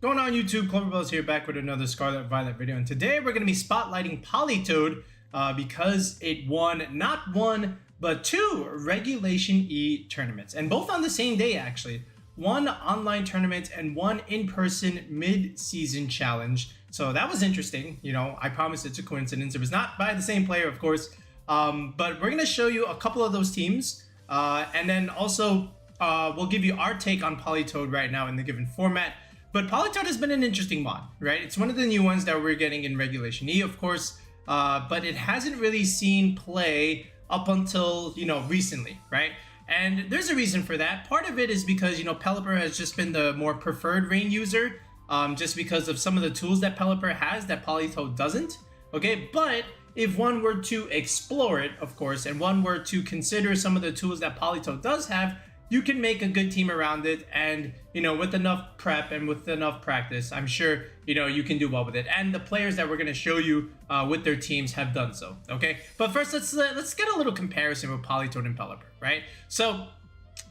Going on YouTube, Cloverbells here back with another Scarlet Violet video, and today we're going to be spotlighting Politoed because it won not one but two regulationE tournaments, and both on the same day actually. One online tournament and one in-person mid-season challenge. So that was interesting. You know, I promise it's a coincidence. It was not by the same player, of course, but we're going to show you a couple of those teams, and then also we'll give you our take on Politoed right now in the given format. But Politoed has been an interesting mod, right? It's one of the new ones that we're getting in regulationE, of course, but it hasn't really seen play up until, you know, recently, right? And there's a reason for that. Part of it is because, you know, Pelipper has just been the more preferred Rain user, just because of some of the tools that Pelipper has that Politoed doesn't, okay? But if one were to explore it, of course, and one were to consider some of the tools that Politoed does have, you can make a good team around it, and, you know, with enough prep and with enough practice, I'm sure, you know, you can do well with it. And the players that we're going to show you with their teams have done so, okay? But first, let's get a little comparison with Politoed and Pelipper, right? So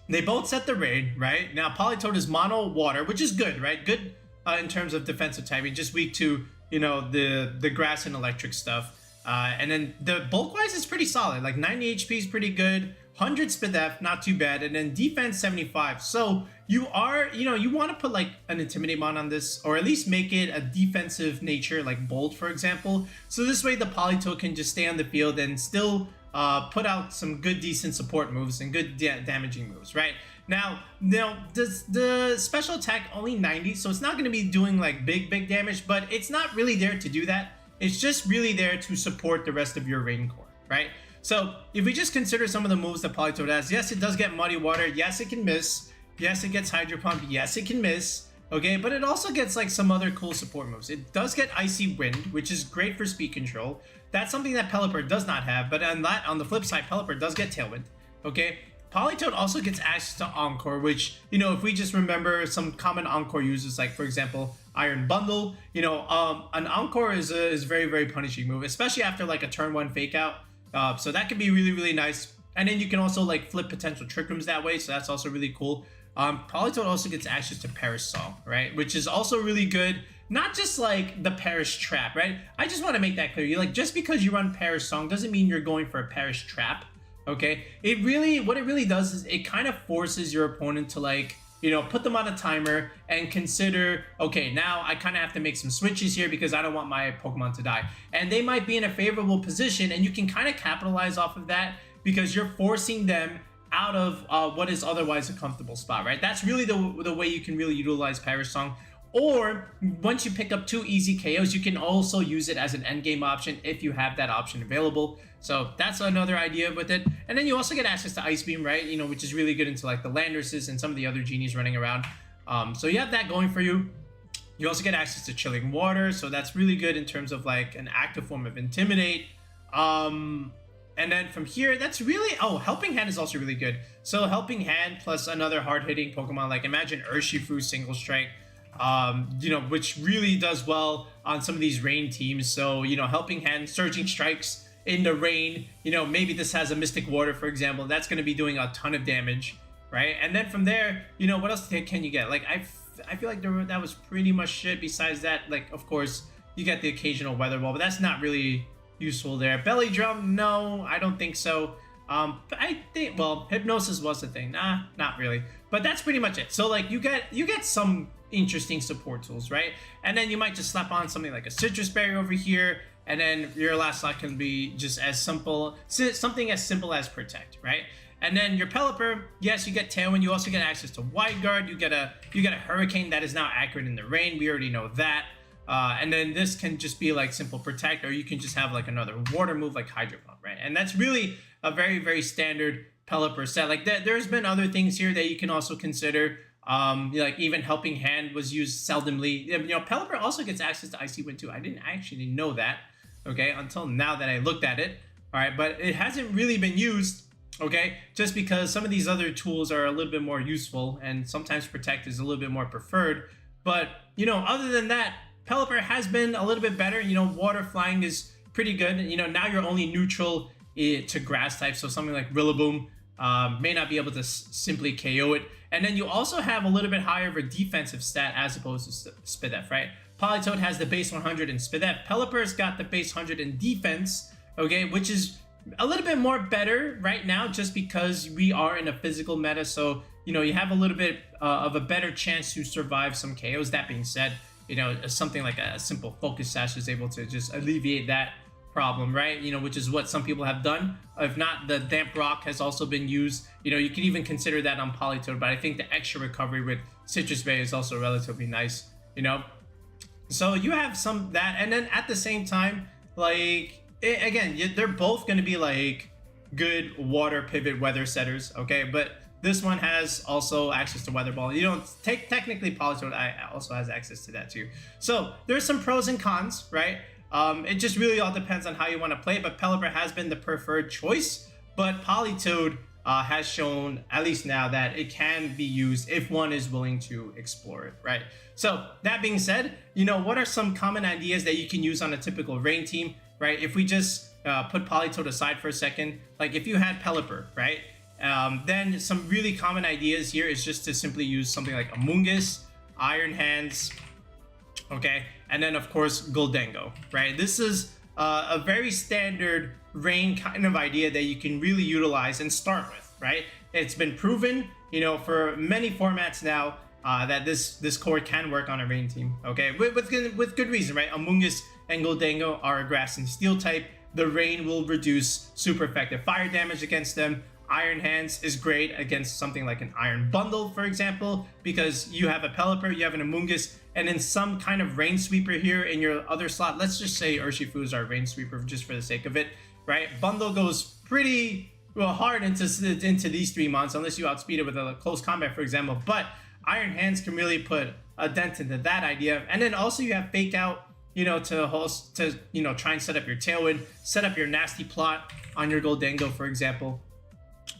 they both set the raid, right? Now Politoed is mono water, which is good, right? Good in terms of defensive typing, just weak to, you know, the grass and electric stuff. And then the bulk wise is pretty solid, like 90 HP is pretty good. 100 SPDF, not too bad, and then defense 75. So you are, you know, you want to put like an Intimidate mod on this, or at least make it a defensive nature, like Bolt, for example. So this way the Politoed can just stay on the field and still put out some good, decent support moves and good damaging moves, right? Now, does the special attack only 90, so it's not going to be doing like big damage, but it's not really there to do that. It's just really there to support the rest of your Rain core, right? So if we just consider some of the moves that Politoed has, yes, it does get Muddy Water, yes, it can miss, yes, it gets Hydro Pump, yes, it can miss, okay, but it also gets like some other cool support moves. It does get Icy Wind, which is great for speed control. That's something that Pelipper does not have, but on the flip side, Pelipper does get Tailwind, okay? Politoed also gets access to Encore, which, you know, if we just remember some common Encore uses, like, for example, Iron Bundle, you know, an Encore is a very punishing move, especially after like a turn one fake out. So that can be really nice, and then you can also like flip potential trick rooms that way, so that's also really cool. Politoed also gets access to Perish Song, right, which is also really good. Not just like the Perish Trap, right? I just want to make that clear. You like, just because you run Perish Song doesn't mean you're going for a Perish Trap, okay? What it really does is it kind of forces your opponent to, like, you know, put them on a timer and consider, okay, now I kind of have to make some switches here because I don't want my Pokemon to die. And they might be in a favorable position, and you can kind of capitalize off of that because you're forcing them out of what is otherwise a comfortable spot, right? That's really the way you can really utilize Perish Song. Or once you pick up two easy KOs, you can also use it as an endgame option if you have that option available. So that's another idea with it. And then you also get access to Ice Beam, right? You know, which is really good into like the Landoruses and some of the other genies running around. So you have that going for you. You also get access to Chilling Water, so that's really good in terms of like an active form of Intimidate. And then from here, that's really, Helping Hand is also really good. So Helping Hand plus another hard-hitting Pokemon, like imagine Urshifu Single Strike, you know, which really does well on some of these Rain teams. So, you know, Helping Hand, Surging Strikes in the Rain, you know, maybe this has a Mystic Water, for example, that's going to be doing a ton of damage, right? And then from there, you know, what else can you get? Like, I feel like that was pretty much it. Besides that, like, of course, you get the occasional Weather Ball, but that's not really useful there. Belly Drum, no, I don't think so. But I think, well, Hypnosis was the thing. Nah, not really. But that's pretty much it. So, like, you get some interesting support tools, right? And then you might just slap on something like a Citrus Berry over here, and then your last slot can be just as simple, something as simple as Protect, right? And then your Pelipper, yes, you get Tailwind. You also get access to Wide Guard. You get a Hurricane that is now accurate in the Rain. We already know that. And then this can just be like simple Protect, or you can just have like another water move like Hydro Pump, right? And that's really a very standard Pelipper set. Like there's been other things here that you can also consider. Like even Helping Hand was used seldomly. You know, Pelipper also gets access to Icy Wind too. I didn't actually know that, okay, until now that I looked at it. All right, but it hasn't really been used, okay, just because some of these other tools are a little bit more useful, and sometimes Protect is a little bit more preferred. But, you know, other than that, Pelipper has been a little bit better. You know, Water Flying is pretty good. You know, now you're only neutral to grass types, so something like Rillaboom may not be able to simply KO it. And then you also have a little bit higher of a defensive stat as opposed to Spidef, right? Politoed has the base 100 in Spidef. Pelipper's got the base 100 in defense, okay, which is a little bit more better right now just because we are in a physical meta. So, you know, you have a little bit of a better chance to survive some KOs. That being said, you know, something like a simple Focus Sash is able to just alleviate that problem, right? You know, which is what some people have done. If not, the Damp Rock has also been used. You know, you can even consider that on Politoed, but I think the extra recovery with Citrus Bay is also relatively nice, you know? So you have some that, and then at the same time, like, again, they're both going to be like good water pivot weather setters, okay? But this one has also access to Weather Ball. You don't take technically Politoed also has access to that too. So there's some pros and cons, right? It just really all depends on how you want to play. But Pelipper has been the preferred choice, but Politoed has shown, at least now, that it can be used if one is willing to explore it, right? So that being said, you know, what are some common ideas that you can use on a typical Rain team, right? If we just put Politoed aside for a second, like if you had Pelipper, right? Then some really common ideas here is just to simply use something like Amoongus, Iron Hands, okay? And then of course, Gholdengo, right? This is a very standard Rain kind of idea that you can really utilize and start with, right? It's been proven, you know, for many formats now that this core can work on a Rain team, okay? With good reason, right? Amoongus and Gholdengo are a Grass and Steel type. The Rain will reduce super effective fire damage against them. Iron Hands is great against something like an Iron Bundle, for example, because you have a Pelipper, you have an Amoongus, and then some kind of Rain Sweeper here in your other slot. Let's just say Urshifu is our Rain Sweeper just for the sake of it, right? Bundle goes pretty hard into these 3 months, unless you outspeed it with a close combat, for example. But Iron Hands can really put a dent into that idea. And then also you have Fake Out, you know, to you know, try and set up your Tailwind, set up your nasty plot on your Gholdengo, for example.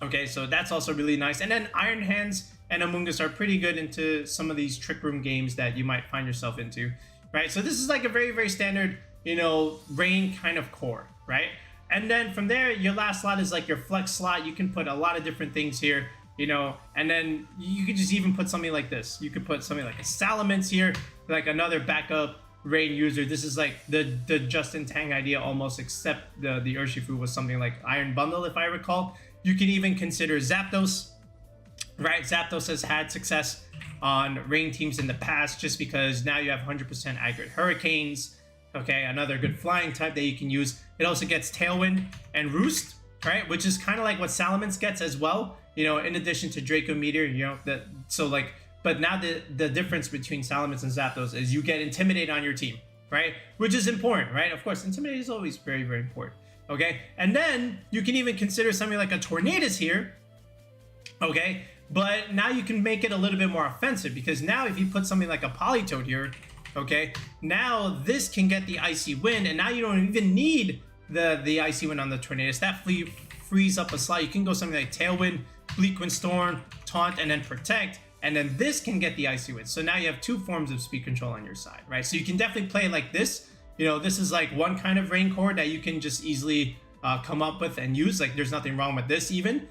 Okay, so that's also really nice. And then Iron Hands and Amoongus are pretty good into some of these Trick Room games that you might find yourself into, right? So this is like a very, very standard, you know, Rain kind of core, right? And then from there, your last slot is like your flex slot. You can put a lot of different things here, you know, and then you could just even put something like this. You could put something like a Salamence here, like another backup Rain user. This is like the Justin Tang idea almost, except the Urshifu was something like Iron Bundle, if I recall. You can even consider Zapdos, right? Zapdos has had success on Rain teams in the past just because now you have 100% accurate Hurricanes, okay? Another good flying type that you can use. It also gets Tailwind and Roost, right? Which is kind of like what Salamence gets as well, you know, in addition to Draco Meteor, you know, that, so like, but now the difference between Salamence and Zapdos is you get Intimidate on your team, right? Which is important, right? Of course, Intimidate is always very, very important. Okay, and then you can even consider something like a Tornadus here, okay? But now you can make it a little bit more offensive, because now if you put something like a Politoed here, okay, now this can get the Icy Wind, and now you don't even need the Icy Wind on the Tornadus. That frees up a slot. You can go something like Tailwind, Bleak Wind Storm, Taunt, and then Protect, and then this can get the Icy Wind. So now you have two forms of speed control on your side, right? So you can definitely play it like this. You know, this is like one kind of Rain core that you can just easily come up with and use. Like, there's nothing wrong with this even.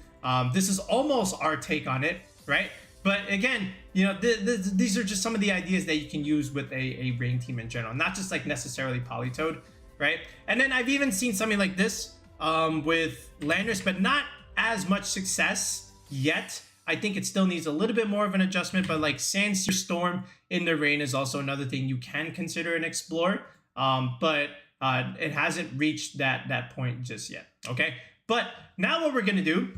This is almost our take on it, right? But again, you know, these are just some of the ideas that you can use with a Rain team in general, not just like necessarily Politoed, right? And then I've even seen something like this with Landorus, but not as much success yet. I think it still needs a little bit more of an adjustment, but like Sandsear Storm in the Rain is also another thing you can consider and explore. But it hasn't reached that point just yet, okay? But now what we're gonna do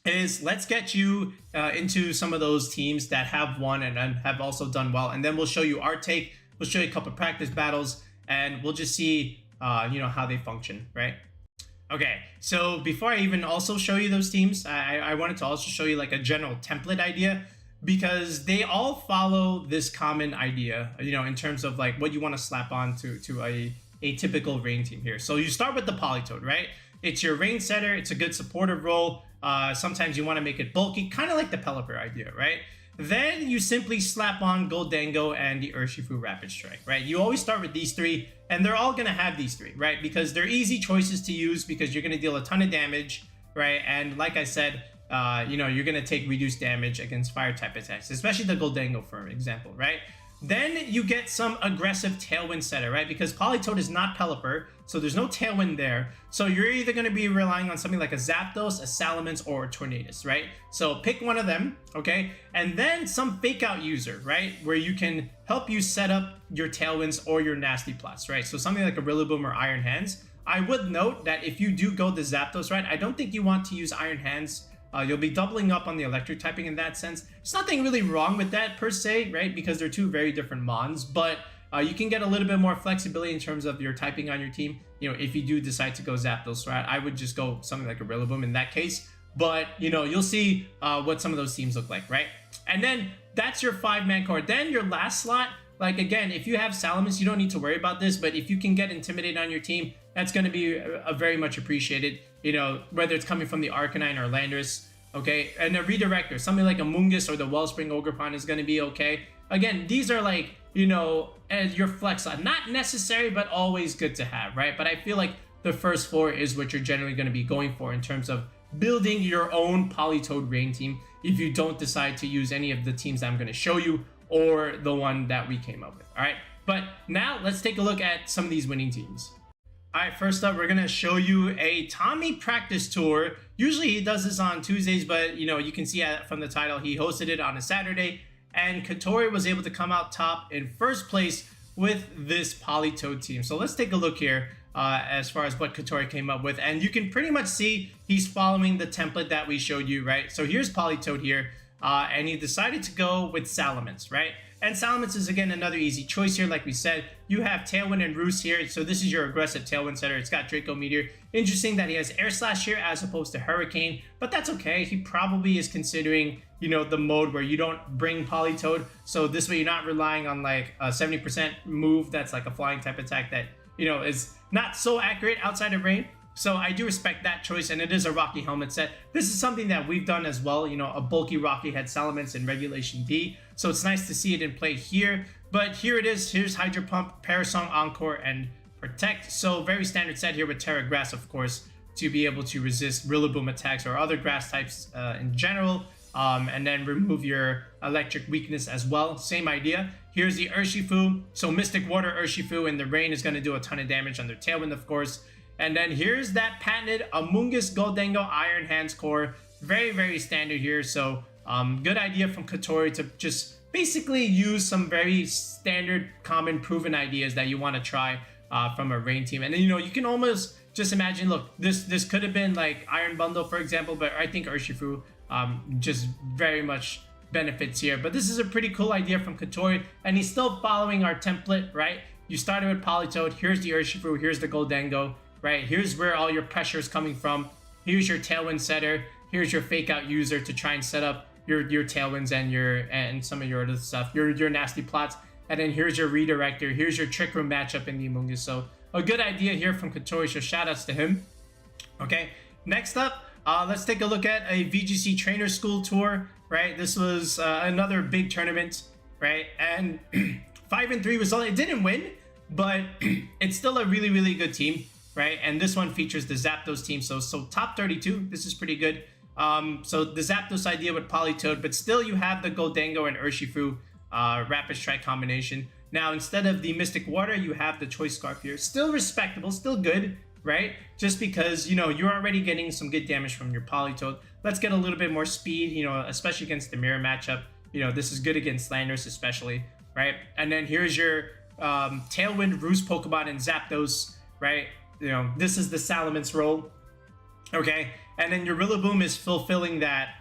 is let's get you into some of those teams that have won and have also done well, and then we'll show you our take. We'll show you a couple of practice battles, and we'll just see you know, how they function, right? Okay, so before I even also show you those teams, I wanted to also show you like a general template idea, because they all follow this common idea, you know, in terms of like what you want to slap on to a typical Rain team here. So you start with the Politoed, right? It's your Rain setter. It's a good supportive role. Sometimes you want to make it bulky, kind of like the Pelipper idea, right? Then you simply slap on Gholdengo and the Urshifu-Rapid Strike, right? You always start with these three, and they're all going to have these three, right? Because they're easy choices to use because you're going to deal a ton of damage, right? And like I said, you know, you're going to take reduced damage against fire type attacks, especially the Gholdengo, for example, right? Then you get some aggressive tailwind setter, right? Because Politoed is not Pelipper, so there's no tailwind there. So you're either going to be relying on something like a Zapdos, a Salamence, or a Tornadus, right? So pick one of them, okay? And then some fake out user, right? Where you can help you set up your tailwinds or your nasty plots, right? So something like a Rillaboom or Iron Hands. I would note that if you do go the Zapdos, right, I don't think you want to use Iron Hands. You'll be doubling up on the electric typing in that sense. There's nothing really wrong with that per se, right? Because they're two very different mons, but you can get a little bit more flexibility in terms of your typing on your team. You know, if you do decide to go Zapdos, right, I would just go something like a Rillaboom in that case. But, you know, you'll see what some of those teams look like, right? And then that's your 5-man core. Then your last slot, like, again, if you have Salamence, you don't need to worry about this, but if you can get Intimidated on your team, that's going to be a very much appreciated, you know, whether it's coming from the Arcanine or Landorus, okay? And a redirector, something like a Amoongus or the Wellspring Ogerpon is going to be okay. Again, these are like, you know, as your flex slot. Not necessary, but always good to have, right? But I feel like the first 4 is what you're generally going to be going for in terms of building your own Politoed Rain team if you don't decide to use any of the teams that I'm going to show you or the one that we came up with, all right? But now let's take a look at some of these winning teams. All right, first up, we're going to show you a Tommy practice tour. Usually he does this on Tuesdays, but, you know, you can see from the title, he hosted it on a Saturday. And Katori was able to come out top in first place with this Politoed team. So let's take a look here as far as what Katori came up with. And you can pretty much see he's following the template that we showed you, right? So here's Politoed here. And he decided to go with Salamence, right? And Salamence is, again, another easy choice here. Like we said, you have Tailwind and Roost here. So this is your aggressive Tailwind setter. It's got Draco Meteor. Interesting that he has Air Slash here as opposed to Hurricane. But that's okay. He probably is considering, you know, the mode where you don't bring Politoed. So this way you're not relying on like a 70% move that's like a flying type attack that, you know, is not so accurate outside of rain. So I do respect that choice, and it is a Rocky helmet set. This is something that we've done as well, you know, a bulky Rocky head Salamence in regulationE. So it's nice to see it in play here. But here it is. Here's Hydro Pump, Parasong, Encore, and Protect. So very standard set here with Terra Grass, of course, to be able to resist Rillaboom attacks or other grass types in general. And then remove your electric weakness as well. Same idea. Here's the Urshifu. So Mystic Water Urshifu in the rain is going to do a ton of damage on their Tailwind, of course. And then here's that patented Amoongus Gholdengo Iron Hands core. Very, very standard here. So good idea from Katori to just basically use some very standard, common, proven ideas that you want to try from a rain team. And then, you know, you can almost just imagine, look, this could have been like Iron Bundle, for example, but I think Urshifu just very much benefits here. But this is a pretty cool idea from Katori, and he's still following our template, right? You started with Politoed. Here's the Urshifu. Here's the Gholdengo. Right, here's where all your pressure is coming from. Here's your Tailwind setter. Here's your fake out user to try and set up your Tailwinds and some of your other stuff, your nasty plots. And then here's your redirector. Here's your Trick Room matchup in the Amoongus. So a good idea here from Katori. So shout outs to him. Okay, next up, let's take a look at a VGC Trainer School tour. Right, this was another big tournament. Right, and 5-3 result. It didn't win, but it's still a really, really good team. Right, and this one features the Zapdos team, so top 32. This is pretty good. So the Zapdos idea with Politoed, but still you have the Gholdengo and Urshifu Rapid Strike combination. Now instead of the Mystic Water, you have the Choice Scarf here. Still respectable, still good, right? Just because, you know, you're already getting some good damage from your Politoed. Let's get a little bit more speed, you know, especially against the mirror matchup. You know, this is good against Landorus especially, right? And then here's your Tailwind, Roost Pokemon, and Zapdos, right? You know, this is the Salamence role, okay? And then your Rillaboom is fulfilling that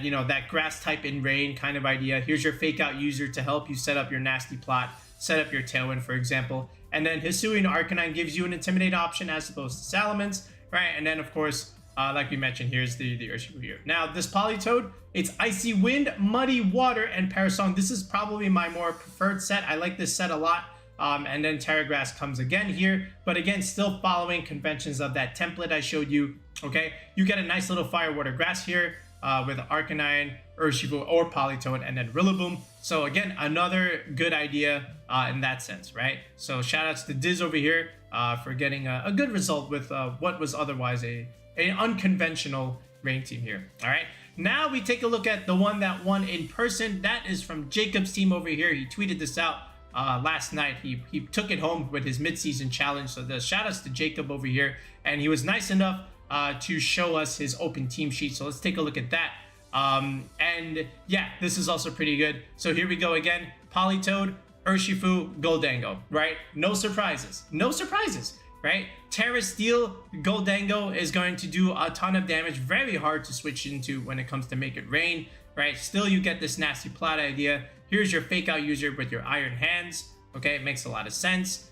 you know, that grass type in rain kind of idea. Here's your fake out user to help you set up your nasty plot, set up your Tailwind, for example. And then Hisuian-Arcanine gives you an Intimidate option as opposed to Salamence, right? And then, of course, like we mentioned, here's the Urshifu here. Now, this Politoed, it's Icy Wind, Muddy Water, and Parasong. This is probably my more preferred set. I like this set a lot. And then Terra Grass comes again here, but again, still following conventions of that template I showed you, okay? You get a nice little Fire Water Grass here with Arcanine, Urshifu, or Politoed, and then Rillaboom. So again, another good idea in that sense, right? So shout outs to Diz over here for getting a good result with what was otherwise an unconventional rain team here, all right? now we take a look at the one that won in person. That is from Jacob's team over here. He tweeted this out last night. He took it home with his mid-season challenge. So the shout outs to Jacob over here. And he was nice enough to show us his open team sheet. So let's take a look at that. And yeah, this is also pretty good. So here we go again. Politoed, Urshifu, Gholdengo, right? No surprises. No surprises, right? Terra Steel, Gholdengo is going to do a ton of damage. Very hard to switch into when it comes to Make It Rain, right? Still, you get this nasty plot idea. Here's your fake out user with your Iron Hands. Okay, it makes a lot of sense.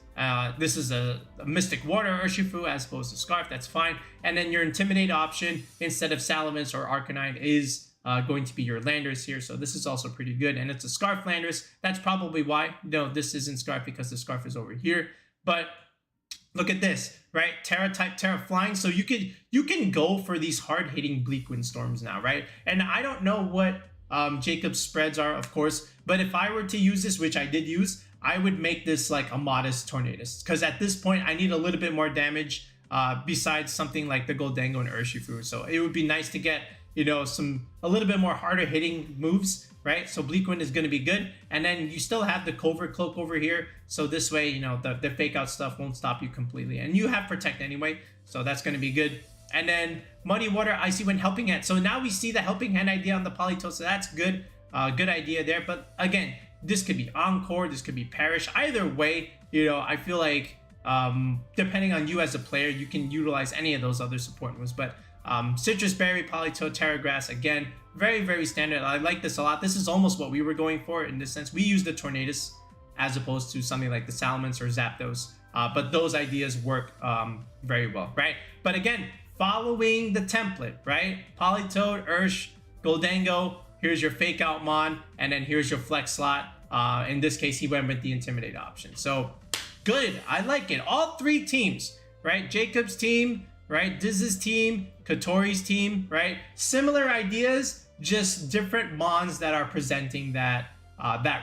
This is a Mystic Water Urshifu as opposed to Scarf. That's fine. And then your Intimidate option instead of Salamence or Arcanine is going to be your Landorus here. So this is also pretty good. And it's a Scarf Landorus. That's probably why. No, this isn't Scarf because the Scarf is over here. But look at this, right? Terra type, Terra flying. So you can go for these hard hitting Bleak Wind Storms now, right? And I don't know what Jacob's spreads are, of course, but if I were to use this, which I did use, I would make this like a modest Tornadus, because at this point I need a little bit more damage besides something like the Gholdengo and Urshifu. So it would be nice to get, you know, a little bit more harder hitting moves, right? So Bleak Wind is going to be good. And then you still have the Covert Cloak over here. So this way, you know, the fake out stuff won't stop you completely. And you have Protect anyway, so that's going to be good. And then Muddy Water, Icy Wind, Helping Hand. So now we see the Helping Hand idea on the Politoed, so that's good. Good idea there. But again, this could be Encore, this could be Perish. Either way, you know, I feel like depending on you as a player, you can utilize any of those other support moves. But Citrus Berry, Politoed, Terra Grass, again, very, very standard. I like this a lot. This is almost what we were going for in this sense. We use the Tornadus as opposed to something like the Salamence or Zapdos. But those ideas work very well, right? But again, following the template, right? Politoed, Ursh, Gholdengo, here's your fake out Mon, and then here's your flex slot. In this case, he went with the Intimidate option. So good, I like it. All three teams, right? Jacob's team, right? Diz's team, Katori's team, right? Similar ideas, just different Mons that are presenting that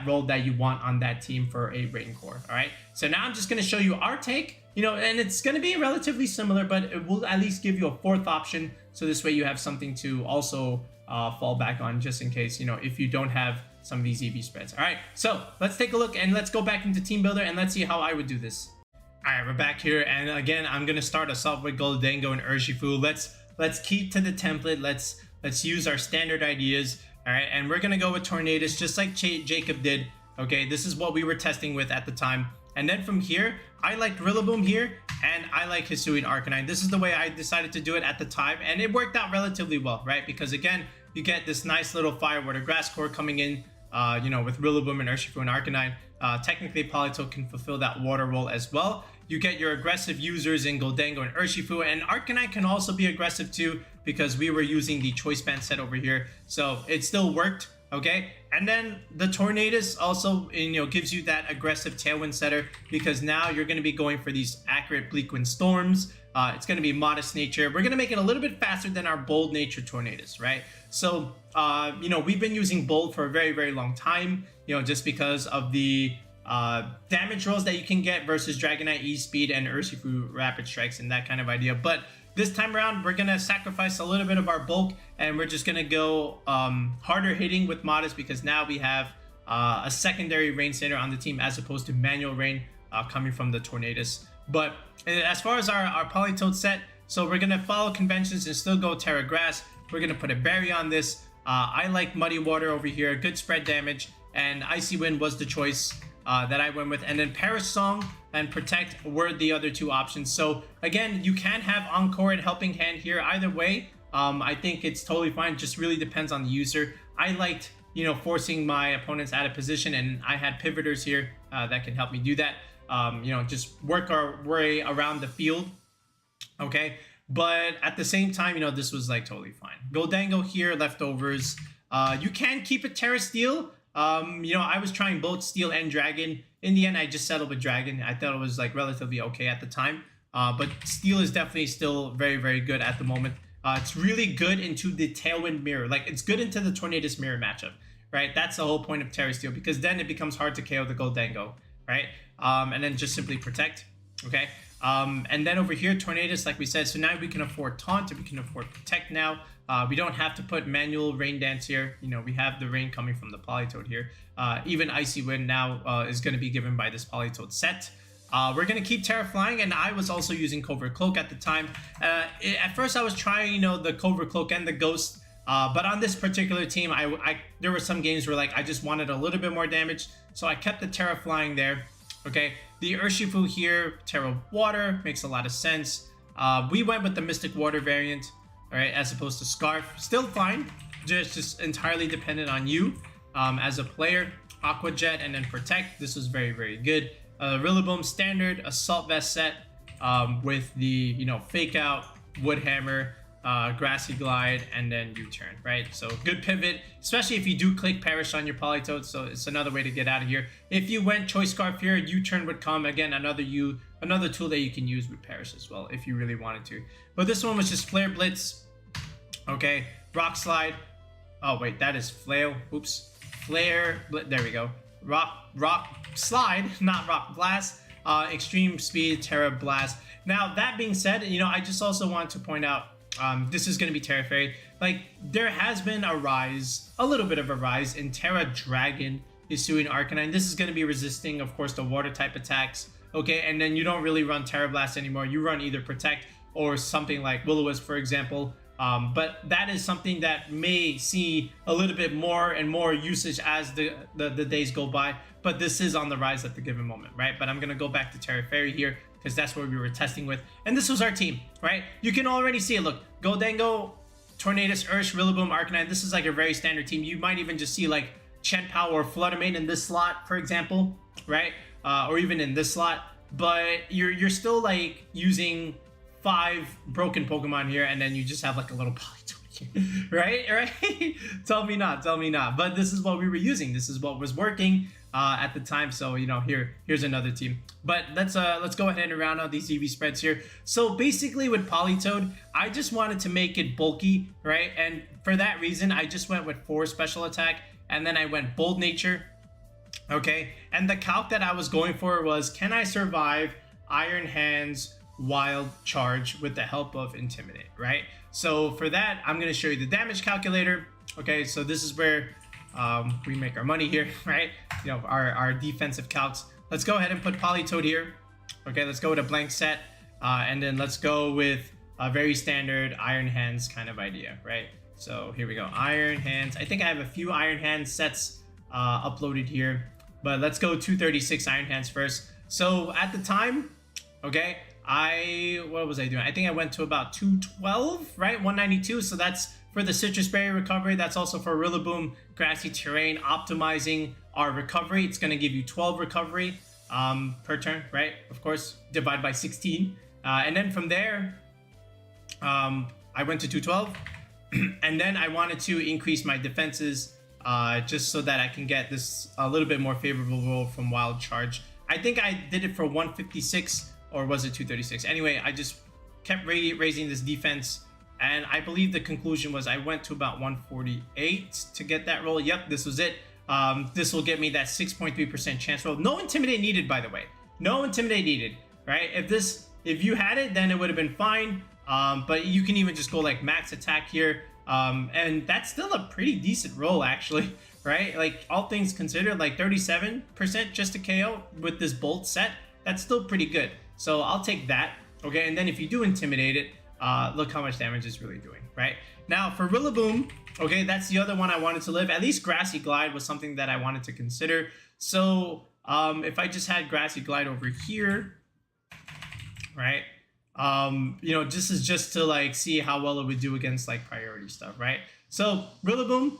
role that you want on that team for a Rain Core. All right, so now I'm just going to show you our take, you know, and it's going to be relatively similar, but it will at least give you a fourth option, so this way you have something to also fall back on just in case, you know, if you don't have some of these EV spreads. All right, so let's take a look and let's go back into Team Builder and let's see how I would do this. All right, we're back here, and again, I'm going to start us off with Gholdengo and Urshifu. Let's keep to the template. Let's use our standard ideas. All right, and we're gonna go with Tornadus just like Jacob did. Okay, this is what we were testing with at the time. And then from here, I liked Rillaboom here, and I like Hisuian-Arcanine. This is the way I decided to do it at the time, and it worked out relatively well, right? Because again, you get this nice little Fire, Water, Grass core coming in, you know, with Rillaboom and Urshifu-Arcanine. Technically, Politoed can fulfill that water role as well. You get your aggressive users in Gholdengo and Urshifu, and Arcanine can also be aggressive too, because we were using the Choice Band set over here, so it still worked. Okay, and then the Tornadus also, you know, gives you that aggressive Tailwind setter, because now you're going to be going for these accurate Bleak Wind Storms. It's going to be modest nature. We're going to make it a little bit faster than our bold nature Tornadus, right? So you know, we've been using bold for a very, very long time, you know, just because of the damage rolls that you can get versus Dragonite E-Speed and Urshifu-Rapid Strikes and that kind of idea. But this time around, we're going to sacrifice a little bit of our bulk, and we're just going to go harder hitting with Modest, because now we have a secondary Rain Center on the team as opposed to manual Rain coming from the Tornadus. But as far as our Politoed set, so we're going to follow conventions and still go Terra Grass. We're going to put a Berry on this. I like Muddy Water over here, good spread damage, and Icy Wind was the choice that I went with, and then Perish Song and Protect were the other two options. So again, you can have Encore and Helping Hand here. Either way, I think it's totally fine. Just really depends on the user. I liked, you know, forcing my opponents out of position, and I had pivoters here that can help me do that. You know, just work our way around the field. Okay, but at the same time, you know, this was like totally fine. Gholdengo here, leftovers. You can keep it Terra Steel. You know, I was trying both Steel and Dragon. In the end, I just settled with Dragon. I thought it was like relatively okay at the time. But Steel is definitely still very, very good at the moment. It's really good into the Tailwind mirror. Like, it's good into the Tornadus mirror matchup, right? That's the whole point of Terra Steel, because then it becomes hard to KO the Gholdengo, right? And then just simply Protect, okay? And then over here, Tornadus, like we said, so now we can afford Taunt, and we can afford Protect now. We don't have to put manual Rain Dance here. You know, we have the rain coming from the Politoed here. Even Icy Wind now is going to be given by this Politoed set. We're going to keep Terra Flying, and I was also using Covert Cloak at the time. At first I was trying, you know, the Covert Cloak and the Ghost, but on this particular team, there were some games where like I just wanted a little bit more damage, so I kept the Terra Flying there. Okay, the Urshifu here, Terra Water, makes a lot of sense. We went with the Mystic Water variant, all right, as opposed to Scarf. Still fine, just entirely dependent on you as a player. Aqua Jet and then Protect, this was very, very good. Rillaboom Standard Assault Vest set with the, you know, Fake Out, Wood Hammer, Grassy Glide, and then U-turn, right? So good pivot, especially if you do click Perish on your Politoed, so it's another way to get out of here. If you went Choice Scarf here, U-turn would come, again, another tool that you can use with Perish as well, if you really wanted to. But this one was just Flare Blitz, okay, Rock Slide, oh wait, that is Flail, oops, Flare, there we go, Rock Slide, not Rock Blast, Extreme Speed, Terra Blast. Now, that being said, you know, I just also want to point out, this is going to be Terra Fairy. Like, there has been a rise, a little bit of a rise in Terra Dragon Hisuian-Arcanine. This is going to be resisting, of course, the water type attacks. Okay, and then you don't really run Terra Blast anymore. You run either Protect or something like Will-O-Wisp, for example. But that is something that may see a little bit more and more usage as the days go by. But this is on the rise at the given moment, right? But I'm going to go back to Terra Fairy here, because that's what we were testing with. And this was our team, right? You can already see it. Look, Gholdengo, Tornadus, Rillaboom, Arcanine. This is like a very standard team. You might even just see like Chien-Pao or Fluttermane in this slot, for example, right? Or even in this slot. But you're still like using 5 broken Pokemon here, and then you just have like a little Politoed here, right? Tell me not. But this is what we were using. This is what was working at the time. So, you know, here's another team. But let's go ahead and round out these EV spreads here. So basically with Politoed, I just wanted to make it bulky, right? And for that reason, I just went with 4 special attack, and then I went Bold Nature. Okay, and the calc that I was going for was, can I survive Iron Hands Wild Charge with the help of Intimidate, right? So for that, I'm going to show you the damage calculator. Okay, so this is where we make our money here, right? You know, our defensive calcs. Let's go ahead and put Politoed here. Okay, let's go with a blank set, and then let's go with a very standard Iron Hands kind of idea, right? So here we go, Iron Hands. I think I have a few Iron Hands sets uploaded here, but let's go 236 Iron Hands first. So at the time, okay, what was I doing? I think I went to about 212, right? 192. So that's for the Citrus Berry recovery. That's also for Rillaboom Grassy Terrain, optimizing our recovery. It's going to give you 12 recovery per turn, right? Of course, divide by 16. And then from there, I went to 212. And then I wanted to increase my defenses just so that I can get this a little bit more favorable roll from Wild Charge. I think I did it for 156, or was it 236? Anyway, I just kept raising this defense, and I believe the conclusion was I went to about 148 to get that roll. Yep, this was it. This will get me that 6.3% chance roll. No Intimidate needed, by the way. No Intimidate needed, right? If you had it, then it would have been fine. But you can even just go like max attack here. And that's still a pretty decent roll, actually, right? Like, all things considered, like 37% just to KO with this Bolt set, that's still pretty good. So I'll take that, okay? And then if you do Intimidate it, look how much damage it's really doing, right? Now, for Rillaboom, okay, that's the other one I wanted to live. At least Grassy Glide was something that I wanted to consider. So if I just had Grassy Glide over here, right? You know, this is just to like see how well it would do against like priority stuff, right? So Rillaboom,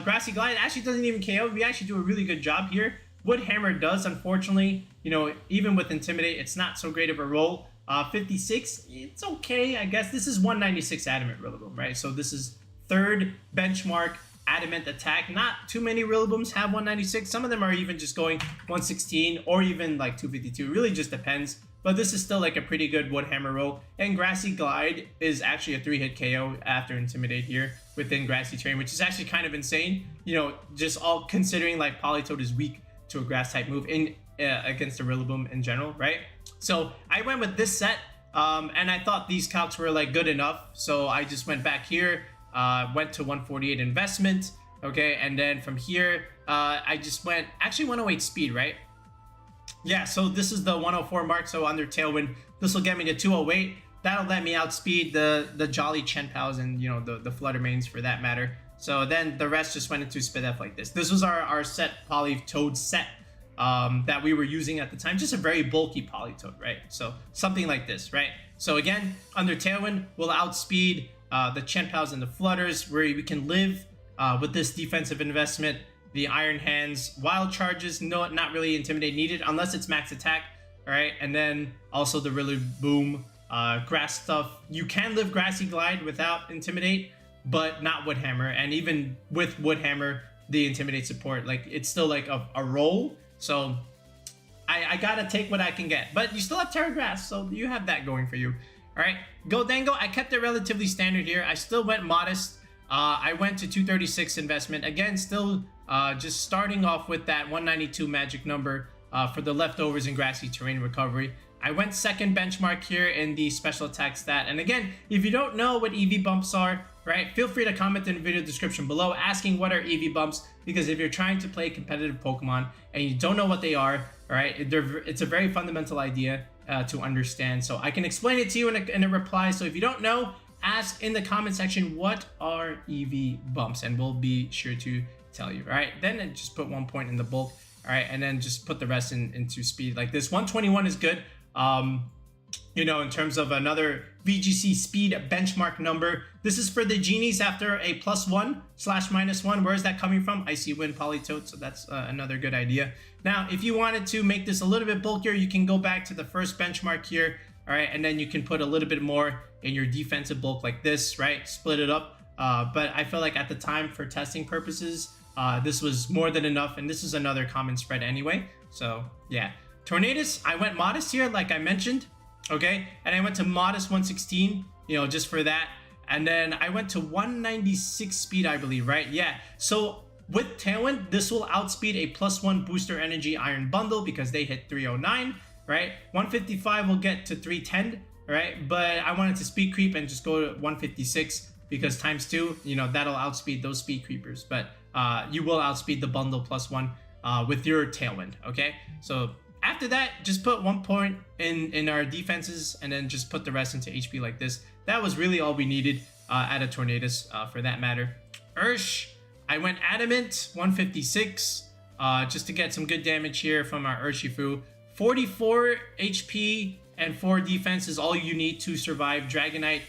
Grassy Glide actually doesn't even KO. We actually do a really good job here. Wood Hammer does, unfortunately, you know, even with Intimidate, it's not so great of a roll. 56, it's okay, I guess. This is 196 Adamant Rillaboom, right? So this is 3rd benchmark Adamant attack. Not too many Rillabooms have 196. Some of them are even just going 116 or even like 252. It really just depends. But this is still like a pretty good Wood Hammer roll. And Grassy Glide is actually a 3-hit KO after Intimidate here within Grassy Terrain, which is actually kind of insane. You know, just all considering like Politoed is weak to a grass type move in against the Rillaboom in general, right? So I went with this set, and I thought these calcs were like good enough. So I just went back here went to 148 investment. Okay, and then from here, I just went, actually 108 speed, right? Yeah, so this is the 104 mark, so under tailwind, this will get me to 208. That'll let me outspeed the Jolly Chenpaos and, you know, the Fluttermanes for that matter. So then the rest just went into Spidef like this. This was our set Politoed set that we were using at the time. Just a very bulky Politoed, right? So something like this, right? So again, under tailwind, we'll outspeed the Chenpaos and the Flutters, where we can live with this defensive investment. The Iron Hands, Wild Charges, no, not really Intimidate needed unless it's max attack, all right? And then also the Rillaboom Grass stuff. You can live Grassy Glide without Intimidate, but not Wood Hammer. And even with Wood Hammer, the Intimidate support, like it's still like a roll. So I gotta take what I can get. But you still have Terra Grass, so you have that going for you. All right, Gholdengo, I kept it relatively standard here. I still went modest. I went to 236 investment. Again, still just starting off with that 192 magic number for the leftovers in Grassy Terrain recovery. I went second benchmark here in the special attack stat. And again, if you don't know what EV bumps are, right, feel free to comment in the video description below asking what are EV bumps, because if you're trying to play competitive Pokemon and you don't know what they are, all right, it's a very fundamental idea to understand. So I can explain it to you in a reply. So if you don't know, ask in the comment section what are EV bumps, and we'll be sure to tell you. All right, then just put 1 point in the bulk. All right, and then just put the rest into speed like this. 121 is good. You know, in terms of another VGC speed benchmark number. This is for the genies after a +1/-1. Where is that coming from? Icy Wind, Politoed, so that's another good idea. Now, if you wanted to make this a little bit bulkier, you can go back to the first benchmark here, all right, and then you can put a little bit more in your defensive bulk like this, right? Split it up. But I feel like at the time, for testing purposes, this was more than enough, and this is another common spread anyway. So yeah, Tornadus, I went modest here, like I mentioned, okay, and I went to modest 116, you know, just for that. And then I went to 196 speed, I believe, right? Yeah, so with Tailwind, this will outspeed a +1 booster energy iron bundle because they hit 309, right? 155 will get to 310, right? But I wanted to speed creep and just go to 156 because ×2, you know, that'll outspeed those speed creepers. But you will outspeed the bundle +1 with your Tailwind, okay? So after that, just put 1 point in our defenses and then just put the rest into HP like this. That was really all we needed at a Tornadus for that matter. I went Adamant, 156, just to get some good damage here from our Urshifu. 44 HP and 4 defense is all you need to survive Dragonite,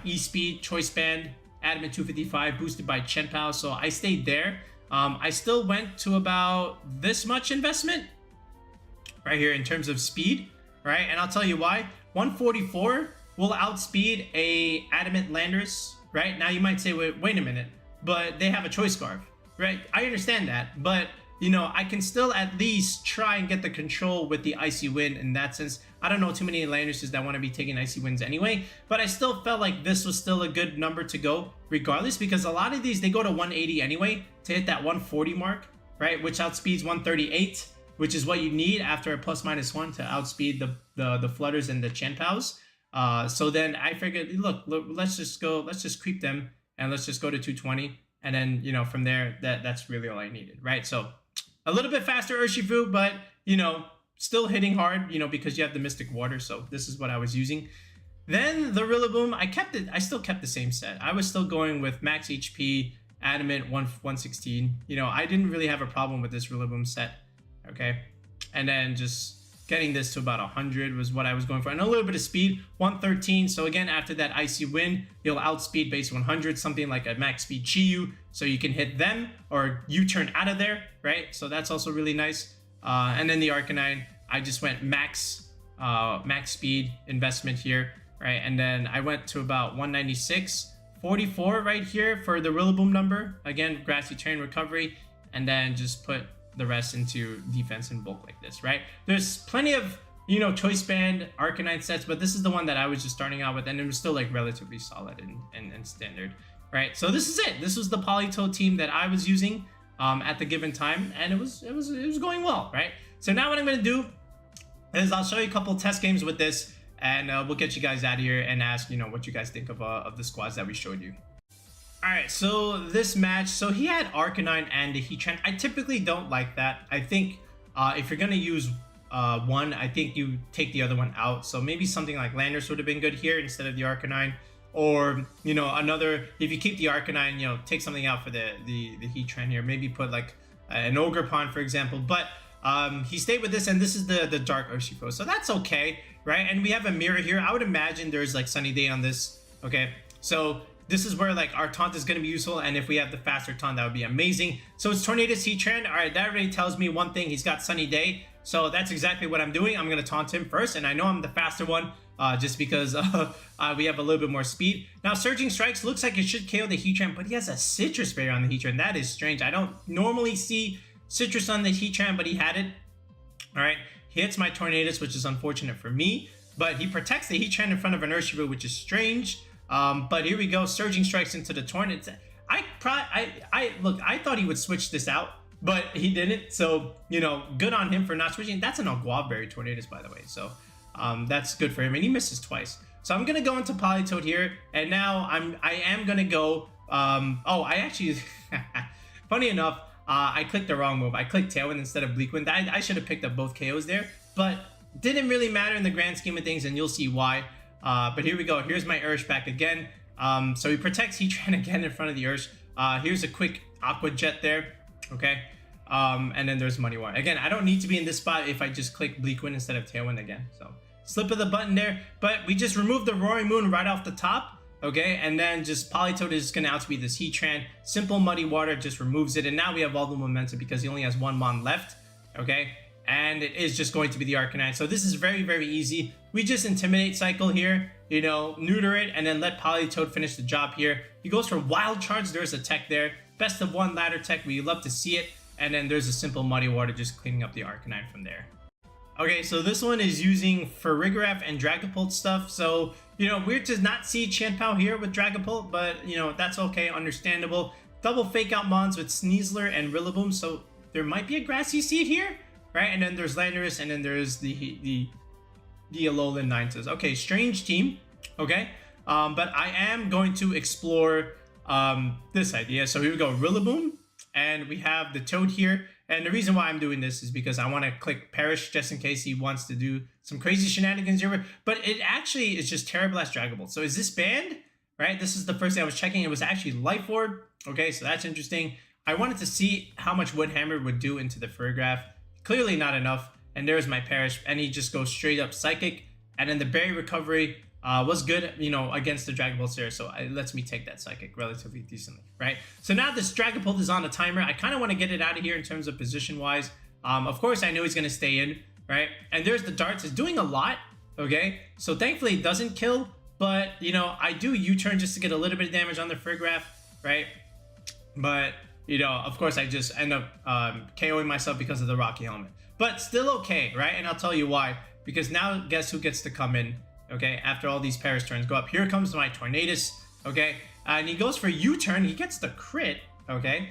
E-Speed, Choice Band, Adamant 255, boosted by Chenpao, so I stayed there. I still went to about this much investment right here in terms of speed, right? And I'll tell you why. 144 will outspeed a Adamant Landorus, right? Now you might say, wait a minute, but they have a Choice Scarf, right? I understand that, but you know, I can still at least try and get the control with the Icy Wind in that sense. I don't know too many Landoruses that want to be taking Icy Winds anyway, but I still felt like this was still a good number to go regardless, because a lot of these, they go to 180 anyway to hit that 140 mark, right? Which outspeeds 138, which is what you need after a +/-1 to outspeed the Flutters and the Chenpaos. So then I figured, look, let's just creep them and let's just go to 220. And then, you know, from there, that's really all I needed, right? So a little bit faster Urshifu, but, you know, still hitting hard, you know, because you have the Mystic Water. So this is what I was using. Then the Rillaboom, I still kept the same set. I was still going with max HP, Adamant 116. You know, I didn't really have a problem with this Rillaboom set, okay? And then just getting this to about 100 was what I was going for. And a little bit of speed, 113. So again, after that Icy Wind, you'll outspeed base 100, something like a max speed Chi-Yu. So you can hit them or U-turn out of there, right? So that's also really nice. And then the Arcanine, I just went max speed investment here, right? And then I went to about 196, 44 right here for the Rillaboom number. Again, Grassy Terrain recovery, and then just put the rest into defense and bulk like this, right? There's plenty of, you know, Choice Band Arcanine sets, but this is the one that I was just starting out with, and it was still like relatively solid and standard, right? So this is it. This was the Politoed team that I was using at the given time, and it was going well, right? So now what I'm gonna do is I'll show you a couple test games with this, and we'll get you guys out of here and ask, you know, what you guys think of the squads that we showed you. Alright, so this match, so he had Arcanine and the Heatran. I typically don't like that. I think if you're going to use one, I think you take the other one out. So maybe something like Landorus would have been good here instead of the Arcanine. Or, you know, another, if you keep the Arcanine, you know, take something out for the Heatran here. Maybe put like an Ogerpon, for example. But he stayed with this, and this is the Dark Urshifu. So that's okay, right? And we have a mirror here. I would imagine there's like Sunny Day on this, okay? So this is where like our taunt is going to be useful, and if we have the faster taunt, that would be amazing. So it's Tornadus Heatran. All right, that already tells me one thing. He's got Sunny Day. So that's exactly what I'm doing. I'm going to taunt him first, and I know I'm the faster one just because we have a little bit more speed. Now, Surging Strikes looks like it should KO the Heatran, but he has a Citrus Berry on the Heatran. That is strange. I don't normally see Citrus on the Heatran, but he had it. All right, he hits my Tornadus, which is unfortunate for me, but he protects the Heatran in front of an Urshifu, which is strange. But here we go, Surging Strikes into the Tornadus. Look, I thought he would switch this out, but he didn't. So, you know, good on him for not switching. That's an Guavaberry Tornadus, by the way. So, that's good for him, and he misses twice. So I'm gonna go into Politoed here, and now I am gonna go. I actually, funny enough, I clicked the wrong move. I clicked Tailwind instead of Bleak Wind. I should have picked up both KOs there, but didn't really matter in the grand scheme of things, and you'll see why. But here we go. Here's my Ursh back again. So he protects Heatran again in front of the Ursh. Here's a quick Aqua Jet there. Okay. And then there's Muddy Water. Again, I don't need to be in this spot if I just click Bleak Wind instead of Tailwind again. So slip of the button there. But we just removed the Roaring Moon right off the top. Okay. And then just Politoed is going to outspeed this Heatran. Simple Muddy Water just removes it. And now we have all the momentum because he only has one Mon left. Okay. And it is just going to be the Arcanine. So this is very, very easy. We just Intimidate cycle here, you know, neuter it, and then let Politoed finish the job here. He goes for Wild Charge. There's a tech there. Best of one ladder tech. We love to see it. And then there's a simple Muddy Water just cleaning up the Arcanine from there. Okay, so this one is using Farigiraf and Dragapult stuff. So, you know, weird to not see Chien-Pao here with Dragapult, but, you know, that's okay, understandable. Double Fake Out Mons with Sneasler and Rillaboom. So there might be a Grassy Seed here. Right, and then there's Landorus, and then there's the Alolan Ninetales. Okay, strange team. Okay, but I am going to explore this idea. So here we go, Rillaboom, and we have the Toad here. And the reason why I'm doing this is because I want to click Perish just in case he wants to do some crazy shenanigans here. But it actually is just Terra Blast Dragapult. So is this banned? Right, this is the first thing I was checking. It was actually Life Orb. Okay, so that's interesting. I wanted to see how much Wood Hammer would do into the Farigiraf. Clearly not enough, and there's my Perish, and he just goes straight up Psychic, and then the Berry Recovery was good, you know, against the Dragapult there, so it lets me take that Psychic relatively decently, right? So now this Dragapult is on a timer. I kind of want to get it out of here in terms of position-wise. Of course, I know he's going to stay in, right? And there's the Darts. It's doing a lot, okay? So thankfully it doesn't kill, but, you know, I do U-turn just to get a little bit of damage on the Farigiraf, right? But you know, of course, I just end up KOing myself because of the Rocky Helmet. But still okay, right? And I'll tell you why. Because now, guess who gets to come in, okay? After all these Perish turns go up. Here comes my Tornadus, okay? And he goes for U-turn. He gets the crit, okay?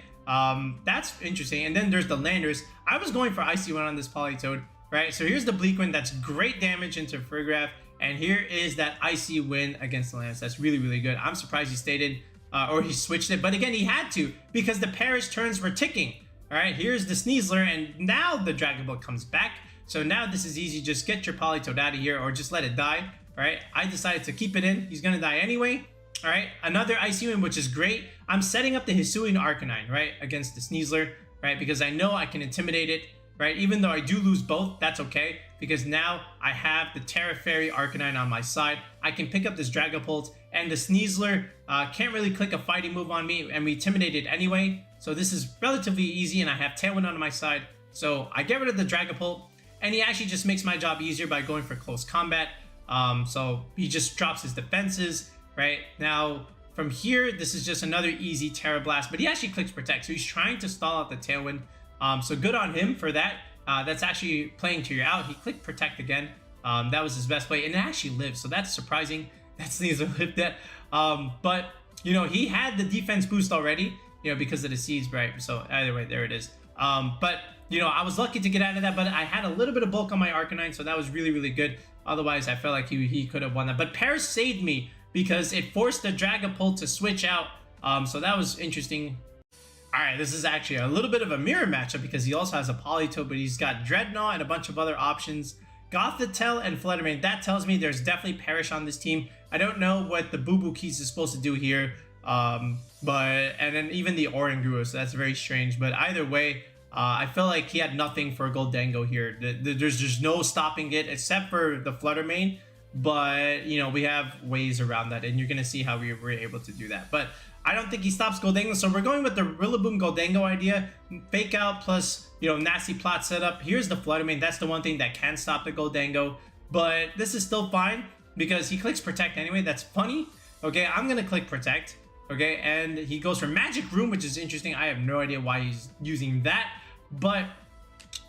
That's interesting. And then there's the Landorus. I was going for Icy Wind on this Politoed, right? So here's the Bleak Wind. That's great damage into Farigiraf. And here is that Icy Wind against the Landorus. That's really, really good. I'm surprised he stayed in. Or he switched it, but again, he had to because the Perish turns were ticking. All right, here's the Sneasler, and now the Dragapult comes back. So now this is easy. Just get your Politoed out of here, or just let it die. All right, I decided to keep it in. He's gonna die anyway. All right, another Icy Wind, which is great. I'm setting up the Hisuian-Arcanine, right, against the Sneasler, right, because I know I can Intimidate it, right. Even though I do lose both, that's okay because now I have the Terra Fairy Arcanine on my side. I can pick up this Dragapult. And the Sneasler can't really click a fighting move on me, and we Intimidate it anyway. So this is relatively easy, and I have Tailwind on my side. So I get rid of the Dragapult, and he actually just makes my job easier by going for close combat. So he just drops his defenses, right? Now, from here, this is just another easy Terra Blast, but he actually clicks Protect. So he's trying to stall out the Tailwind. So good on him for that. That's actually playing to your out. He clicked Protect again. That was his best play, and it actually lives. So that's surprising. That Sneasler lived that. But, you know, he had the defense boost already, you know, because of the seeds, right? So either way, there it is. But, you know, I was lucky to get out of that, but I had a little bit of bulk on my Arcanine, so that was really, really good. Otherwise, I felt like he could have won that. But Perish saved me because it forced the Dragapult to switch out So that was interesting. Alright, this is actually a little bit of a mirror matchup because he also has a Politoed, but he's got Dreadnought and a bunch of other options. Gothitelle and Fluttermane. That tells me there's definitely Perish on this team. I don't know what the Boo Boo Keys is supposed to do here. And then even the Oranguru, so that's very strange. But either way, I feel like he had nothing for Gholdengo here. There's just no stopping it except for the Fluttermane. But, you know, we have ways around that, and you're going to see how we were able to do that. But I don't think he stops Gholdengo, so we're going with the Rillaboom Gholdengo idea. Fake out plus, you know, nasty plot setup. Here's the Fluttermane. That's the one thing that can stop the Gholdengo. But this is still fine because he clicks Protect anyway. That's funny. Okay, I'm going to click Protect. Okay, and he goes for Magic Room, which is interesting. I have no idea why he's using that. But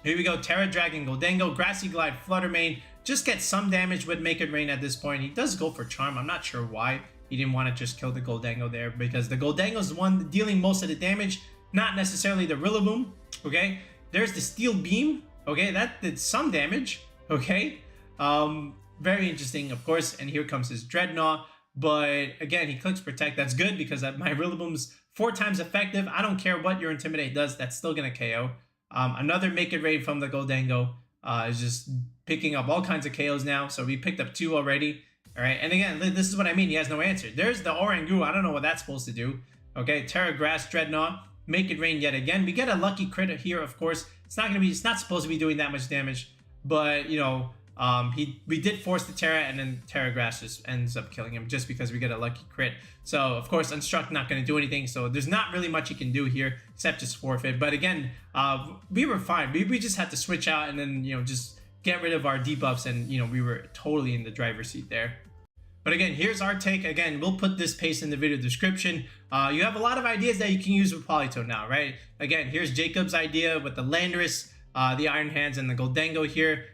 here we go. Terra Dragon, Gholdengo, Grassy Glide, Fluttermane. Just get some damage with Make It Rain at this point. He does go for Charm. I'm not sure why he didn't want to just kill the Gholdengo there, because the Gholdengo is the one dealing most of the damage, not necessarily the Rillaboom. Okay, there's the Steel Beam. Okay, that did some damage. Okay, very interesting, of course. And here comes his Dreadnought. But again, he clicks Protect. That's good because my Rillaboom's 4 times effective. I don't care what your Intimidate does. That's still going to KO. Another Make It Rain from the Gholdengo is just picking up all kinds of KOs now. So we picked up 2 already. All right. And again, this is what I mean. He has no answer. There's the Oranguru. I don't know what that's supposed to do. Okay. Terra Grass, Dreadnought. Make It Rain yet again. We get a lucky crit here, of course. It's not supposed to be doing that much damage. But, you know, we did force the Terra, and then Terra Grass just ends up killing him just because we get a lucky crit. So, of course, Unstruck not going to do anything. So, there's not really much he can do here except just forfeit. But again, we were fine. We just had to switch out and then, you know, just get rid of our debuffs. And, you know, we were totally in the driver's seat there. But again, here's our take. Again, we'll put this paste in the video description. You have a lot of ideas that you can use with Politoed now, right? Again, here's Jacob's idea with the Landorus, the Iron Hands, and the Gholdengo here.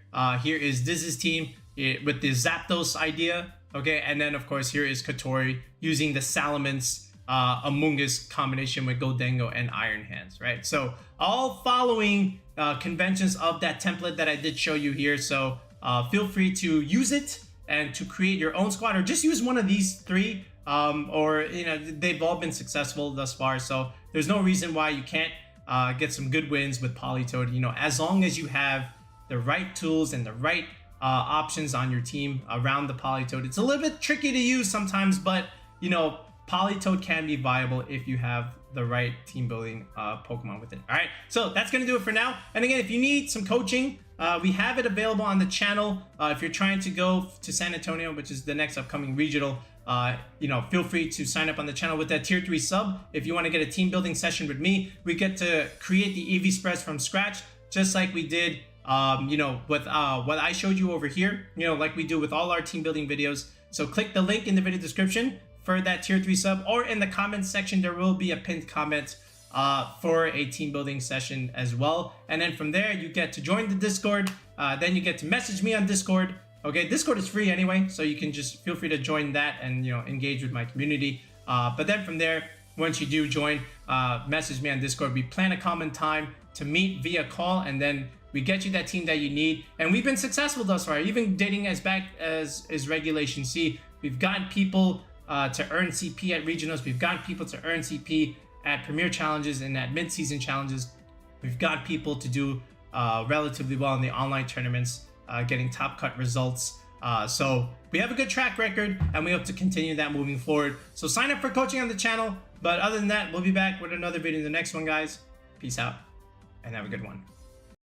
Here is Diz's team with the Zapdos idea. Okay, and then of course here is Kotori using the Salamence Amoongus combination with Gholdengo and Iron Hands, right? So all following conventions of that template that I did show you here. So feel free to use it and to create your own squad, or just use one of these 3. Or, you know, they've all been successful thus far. So there's no reason why you can't get some good wins with Politoed, you know, as long as you have the right tools and the right options on your team around the Politoed. It's a little bit tricky to use sometimes, but, you know, Politoed can be viable if you have the right team building Pokemon with it. All right, so that's going to do it for now. And again, if you need some coaching, we have it available on the channel. If you're trying to go to San Antonio, which is the next upcoming regional, you know, feel free to sign up on the channel with that tier 3 sub. If you want to get a team building session with me, we get to create the EV spreads from scratch, just like we did, you know, with what I showed you over here, you know, like we do with all our team building videos. So click the link in the video description for that tier 3 sub, or in the comments section, there will be a pinned comment for a team building session as well. And then from there, you get to join the Discord. Then you get to message me on Discord. Okay, Discord is free anyway, so you can just feel free to join that and, you know, engage with my community. But then from there, once you do join, message me on Discord. We plan a common time to meet via call, and then we get you that team that you need. And we've been successful thus far, even dating as back as regulationC. We've gotten people to earn CP at regionals. We've gotten people to earn CP at premier challenges and at mid-season challenges. We've got people to do relatively well in the online tournaments, getting top cut results. So we have a good track record, and we hope to continue that moving forward. So sign up for coaching on the channel. But other than that, we'll be back with another video in the next one, guys. Peace out, and have a good one.